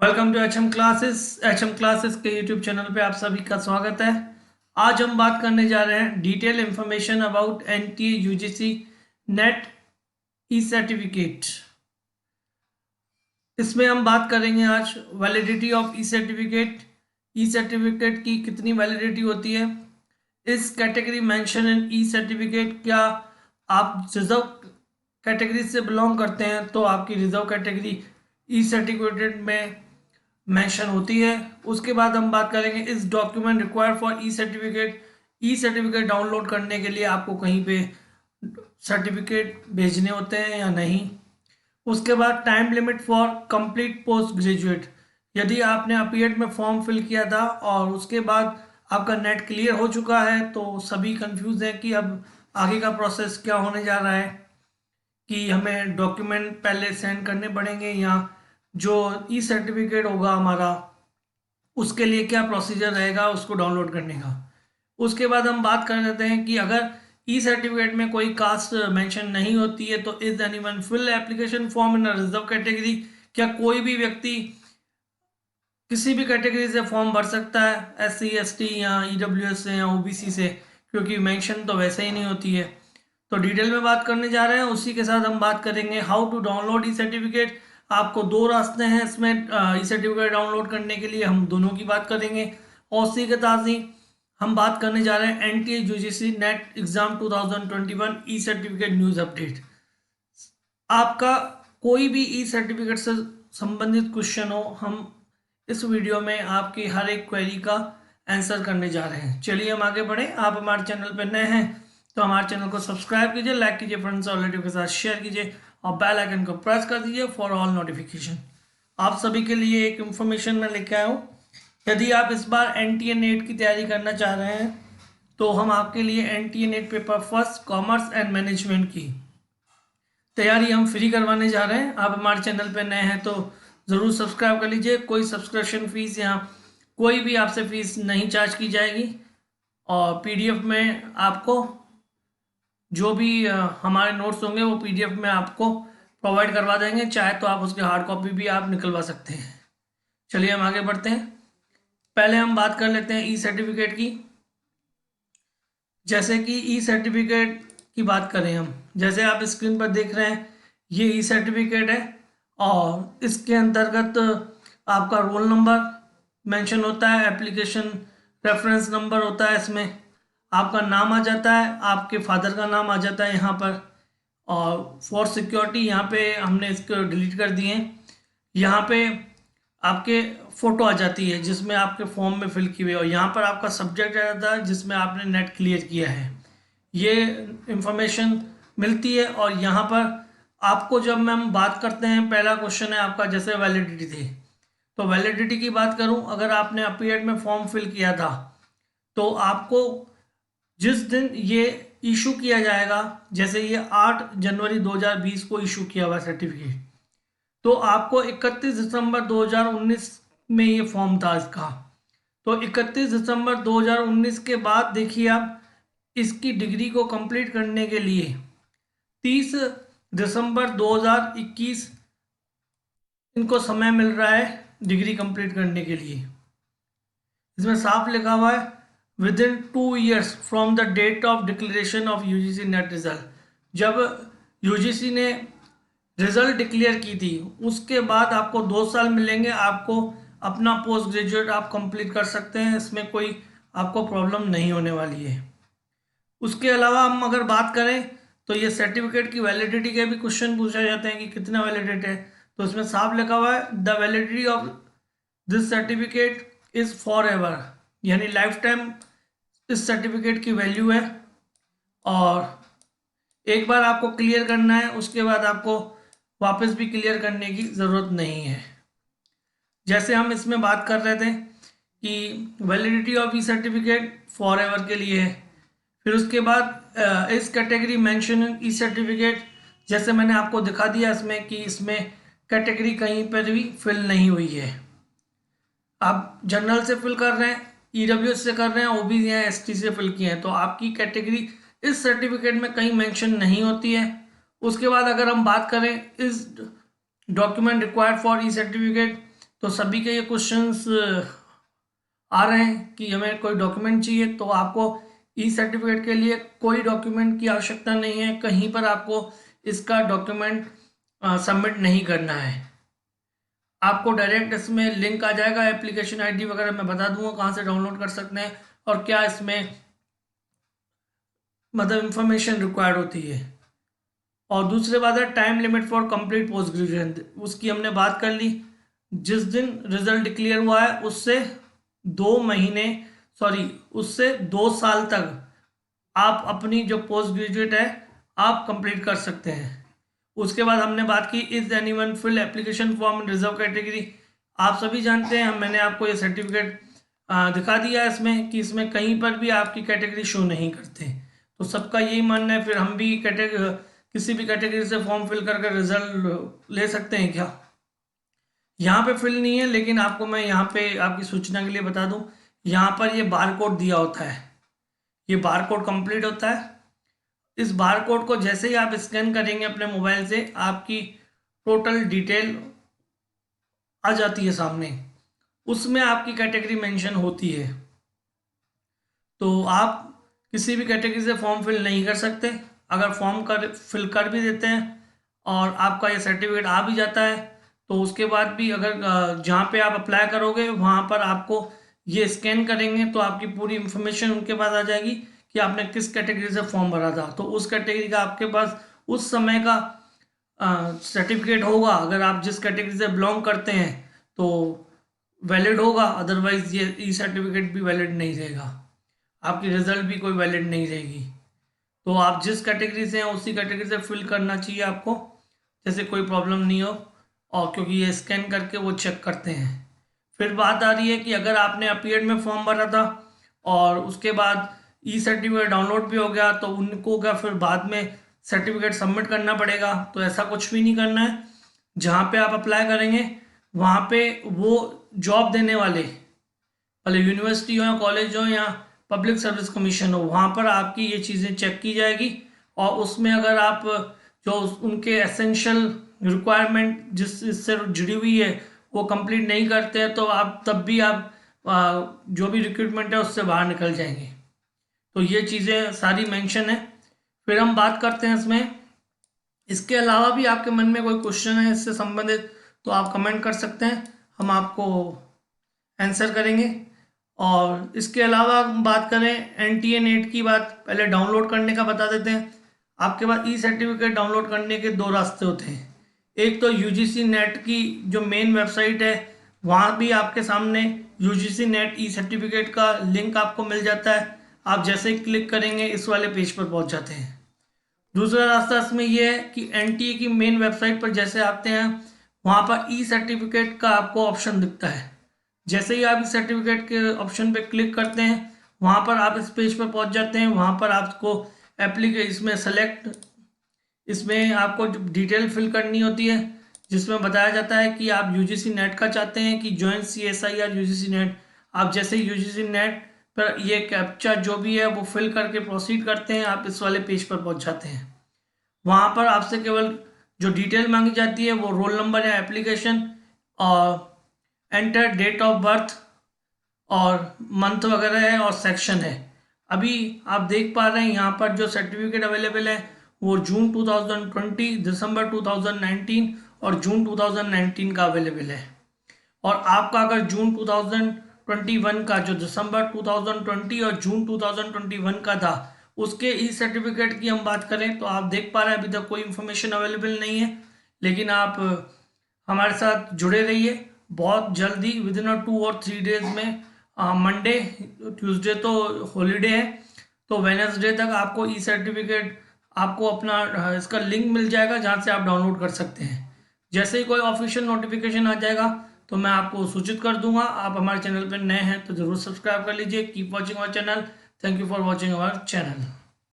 Welcome to H M classes के YouTube channel पे आप सभी का स्वागत है। आज हम बात करने जा रहे हैं detail information about NTA UGC net E certificate. इसमें हम बात करेंगे आज validity of E certificate. E certificate की कितनी वैलिडिटी होती है, इस category mention in E certificate. क्या आप रिजर्व कैटेगरी से बिलोंग करते हैं तो आपकी रिजर्व कैटेगरी ई सर्टिफिकेट में मेंशन होती है। उसके बाद हम बात करेंगे इस document required for E certificate. E certificate download करने के लिए आपको कहीं पे सर्टिफिकेट भेजने होते हैं या नहीं। उसके बाद time limit for complete post graduate. यदि आपने अपीयर्ड में फॉर्म फिल किया था और उसके बाद आपका नेट क्लियर हो चुका है तो सभी कंफ्यूज हैं कि अब आगे का प्रोसेस क्या होने जा रहा है, कि हमें डॉक्यूमेंट पहले सेंड करने पड़ेंगे या जो ई सर्टिफिकेट होगा हमारा उसके लिए क्या प्रोसीजर रहेगा उसको डाउनलोड करने का। उसके बाद हम बात कर लेते हैं कि अगर ई सर्टिफिकेट में कोई कास्ट मेंशन नहीं होती है तो is anyone fill application form in reserve category. क्या कोई भी व्यक्ति किसी भी कैटेगरी से फॉर्म भर सकता है, SC ST या EWS से या OBC से, क्योंकि मेंशन तो वैसे ही नहीं होती है। तो डिटेल में बात करने जा रहे हैं। उसी के साथ हम बात करेंगे how to download e certificate. आपको दो रास्ते हैं इसमें ई सर्टिफिकेट डाउनलोड करने के लिए, हम दोनों की बात करेंगे। और उसी के साथ ही हम बात करने जा रहे हैं NTA UGC नेट एग्जाम 2021 ई सर्टिफिकेट न्यूज़ अपडेट। आपका कोई भी ई सर्टिफिकेट से संबंधित क्वेश्चन हो, हम इस वीडियो में आपकी हर एक क्वेरी का आंसर करने जा रहे हैं। चलिए हम आगे बढ़े। आप हमारे चैनल पर नए हैं तो हमारे चैनल को सब्सक्राइब कीजिए, लाइक कीजिए, फ्रेंड्स और रिलेटिव के साथ शेयर कीजिए और बेल आइकन को प्रेस कर दीजिए फॉर ऑल नोटिफिकेशन। आप सभी के लिए एक इन्फॉर्मेशन मैं लेके आया हूँ। यदि आप इस बार NTA नेट की तैयारी करना चाह रहे हैं तो हम आपके लिए NTA net paper first commerce and management की तैयारी हम फ्री करवाने जा रहे हैं। आप हमारे चैनल पर नए हैं तो ज़रूर सब्सक्राइब कर लीजिए। कोई सब्सक्रिप्शन फीस या कोई भी आपसे फीस नहीं चार्ज की जाएगी और PDF में आपको जो भी हमारे नोट्स होंगे वो PDF में आपको प्रोवाइड करवा देंगे। चाहे तो आप उसकी हार्ड कॉपी भी आप निकलवा सकते हैं। चलिए हम आगे बढ़ते हैं। पहले हम बात कर लेते हैं ई सर्टिफिकेट की। जैसे कि ई सर्टिफिकेट की बात करें हम, जैसे आप स्क्रीन पर देख रहे हैं ये ई सर्टिफिकेट है और इसके अंतर्गत आपका रोल नंबर मेंशन होता है, एप्लीकेशन रेफरेंस नंबर होता है, इसमें आपका नाम आ जाता है, आपके फादर का नाम आ जाता है यहाँ पर। और फॉर सिक्योरिटी यहाँ पे हमने इसको डिलीट कर दिए हैं। यहाँ पे आपके फ़ोटो आ जाती है जिसमें आपके फॉर्म में फिल की हुई है और यहाँ पर आपका सब्जेक्ट आ जाता है जिसमें आपने नेट क्लियर किया है। ये इंफॉर्मेशन मिलती है और यहाँ पर आपको जब मैं हम बात करते हैं, पहला क्वेश्चन है आपका जैसे वैलिडिटी थी, तो वैलिडिटी की बात करूँ, अगर आपने अपीयर्ड में फॉर्म फिल किया था तो आपको जिस दिन ये इशू किया जाएगा, जैसे ये 8 जनवरी 2020 को इशू किया हुआ सर्टिफिकेट, तो आपको 31 दिसंबर 2019 में ये फॉर्म था इसका। तो 31 दिसंबर 2019 के बाद देखिए आप इसकी डिग्री को कंप्लीट करने के लिए 30 दिसंबर 2021 इनको समय मिल रहा है डिग्री कंप्लीट करने के लिए। इसमें साफ लिखा हुआ है within 2 years from the date of declaration of UGC net result. जब UGC ने रिजल्ट डिक्लेयर की थी उसके बाद आपको 2 साल मिलेंगे, आपको अपना पोस्ट ग्रेजुएट आप कंप्लीट कर सकते हैं। इसमें कोई आपको प्रॉब्लम नहीं होने वाली है। उसके अलावा हम अगर बात करें तो ये सर्टिफिकेट की वैलिडिटी के भी क्वेश्चन पूछे जाते हैं कि कितना वैलिडिटी है, तो इसमें साफ लिखा हुआ है the validity of this certificate is for ever, यानी लाइफ टाइम इस सर्टिफिकेट की वैल्यू है और एक बार आपको क्लियर करना है उसके बाद आपको वापस भी क्लियर करने की ज़रूरत नहीं है। जैसे हम इसमें बात कर रहे थे कि validity of E certificate for ever के लिए है। फिर उसके बाद इस कैटेगरी मेंशन ई सर्टिफिकेट, जैसे मैंने आपको दिखा दिया इसमें कि इसमें कैटेगरी कहीं पर भी फिल नहीं हुई है। आप जनरल से फिल कर रहे हैं, EWS से कर रहे हैं, OBC या ST से फिल किए हैं तो आपकी कैटेगरी इस सर्टिफिकेट में कहीं मेंशन नहीं होती है। उसके बाद अगर हम बात करें इस document required for E certificate, तो सभी के ये क्वेश्चंस आ रहे हैं कि हमें कोई डॉक्यूमेंट चाहिए, तो आपको ई सर्टिफिकेट के लिए कोई डॉक्यूमेंट की आवश्यकता नहीं है, कहीं पर आपको इसका डॉक्यूमेंट सबमिट नहीं करना है। आपको डायरेक्ट इसमें लिंक आ जाएगा, एप्लीकेशन आईडी वगैरह मैं बता दूंगा कहाँ से डाउनलोड कर सकते हैं और क्या इसमें मतलब इंफॉर्मेशन रिक्वायर्ड होती है। और दूसरी बात है time limit for complete post graduation, उसकी हमने बात कर ली। जिस दिन रिजल्ट डिक्लेयर हुआ है उससे 2 महीने उससे 2 साल तक आप अपनी जो पोस्ट ग्रेजुएट है आप कंप्लीट कर सकते हैं। उसके बाद हमने बात की is anyone fill application form in reserve category. आप सभी जानते हैं, मैंने आपको ये सर्टिफिकेट दिखा दिया है इसमें कि इसमें कहीं पर भी आपकी कैटेगरी शो नहीं करते। तो सबका यही मानना है, फिर हम भी किसी भी कैटेगरी से फॉर्म फिल करके रिजल्ट ले सकते हैं क्या? यहाँ पे फिल नहीं है, लेकिन आपको मैं यहाँ पे आपकी सूचना के लिए बता दूँ, यहाँ पर ये बार कोड दिया होता है, ये बार कोड कंप्लीट होता है। इस बार कोड को जैसे ही आप स्कैन करेंगे अपने मोबाइल से, आपकी टोटल डिटेल आ जाती है सामने, उसमें आपकी कैटेगरी मेंशन होती है। तो आप किसी भी कैटेगरी से फॉर्म फिल नहीं कर सकते। अगर फॉर्म फिल कर भी देते हैं और आपका ये सर्टिफिकेट आ भी जाता है, तो उसके बाद भी अगर जहाँ पे आप अप्लाई करोगे वहाँ पर आपको ये स्कैन करेंगे तो आपकी पूरी इंफॉर्मेशन उनके पास आ जाएगी कि आपने किस कैटेगरी से फॉर्म भरा था। तो उस कैटेगरी का आपके पास उस समय का सर्टिफिकेट होगा। अगर आप जिस कैटेगरी से बिलोंग करते हैं तो वैलिड होगा, अदरवाइज ये ई सर्टिफिकेट भी वैलिड नहीं रहेगा, आपकी रिजल्ट भी कोई वैलिड नहीं रहेगी। तो आप जिस कैटेगरी से हैं उसी कैटेगरी से फिल करना चाहिए आपको, जैसे कोई प्रॉब्लम नहीं हो। और क्योंकि ये स्कैन करके वो चेक करते हैं। फिर बात आ रही है कि अगर आपने अपीयर्ड में फॉर्म भरा था और उसके बाद ई सर्टिफिकेट डाउनलोड भी हो गया, तो उनको क्या फिर बाद में सर्टिफिकेट सबमिट करना पड़ेगा? तो ऐसा कुछ भी नहीं करना है। जहाँ पे आप अप्लाई करेंगे वहाँ पे वो जॉब देने वाले भले यूनिवर्सिटी हो या कॉलेज हो या पब्लिक सर्विस कमीशन हो, वहाँ पर आपकी ये चीज़ें चेक की जाएगी। और उसमें अगर आप जो उनके एसेंशियल रिक्वायरमेंट जिस इससे जुड़ी हुई है वो कंप्लीट नहीं करते हैं, तो आप तब भी आप जो भी रिक्रूटमेंट है उससे बाहर निकल जाएंगे। तो ये चीज़ें सारी मेंशन है। फिर हम बात करते हैं इसमें, इसके अलावा भी आपके मन में कोई क्वेश्चन है इससे संबंधित तो आप कमेंट कर सकते हैं, हम आपको आंसर करेंगे। और इसके अलावा हम बात करें NTA नेट की बात, पहले डाउनलोड करने का बता देते हैं। आपके पास ई सर्टिफिकेट डाउनलोड करने के 2 रास्ते होते हैं। एक तो UGC नेट की जो मेन वेबसाइट है, वहाँ भी आपके सामने UGC नेट ई सर्टिफिकेट का लिंक आपको मिल जाता है। आप जैसे ही क्लिक करेंगे इस वाले पेज पर पहुँच जाते हैं। दूसरा रास्ता इसमें यह है कि NTA की मेन वेबसाइट पर जैसे आते हैं वहाँ पर ई सर्टिफिकेट का आपको ऑप्शन दिखता है। जैसे ही आप इस सर्टिफिकेट के ऑप्शन पे क्लिक करते हैं वहाँ पर आप इस पेज पर पहुँच जाते हैं। वहाँ पर आपको इसमें आपको डिटेल फिल करनी होती है, जिसमें बताया जाता है कि आप UGC नेट का चाहते हैं कि ज्वाइन CSI या UGC नेट। आप जैसे ही UGC नेट पर ये कैप्चा जो भी है वो फिल करके प्रोसीड करते हैं, आप इस वाले पेज पर पहुँच जाते हैं। वहाँ पर आपसे केवल जो डिटेल मांगी जाती है वो रोल नंबर या एप्लीकेशन और एंटर डेट ऑफ बर्थ और मंथ वगैरह है और सेक्शन है। अभी आप देख पा रहे हैं यहाँ पर जो सर्टिफिकेट अवेलेबल है वो जून 2020, दिसंबर 2019 और जून 2019 का अवेलेबल है। और आपका अगर जून 2021 का जो दिसंबर 2020 और जून 2021 का था उसके ई सर्टिफिकेट की हम बात करें तो आप देख पा रहे हैं अभी तक कोई इन्फॉर्मेशन अवेलेबल नहीं है। लेकिन आप हमारे साथ जुड़े रहिए, बहुत जल्दी विदिन 2 और 3 डेज में, मंडे ट्यूसडे तो हॉलीडे है, तो वेडनेसडे तक आपको ई सर्टिफिकेट आपको अपना इसका लिंक मिल जाएगा जहाँ से आप डाउनलोड कर सकते हैं। जैसे ही कोई ऑफिशियल नोटिफिकेशन आ जाएगा तो मैं आपको सूचित कर दूंगा। आप हमारे चैनल पर नए हैं तो ज़रूर सब्सक्राइब कर लीजिए। Keep watching our channel. Thank you for watching our channel.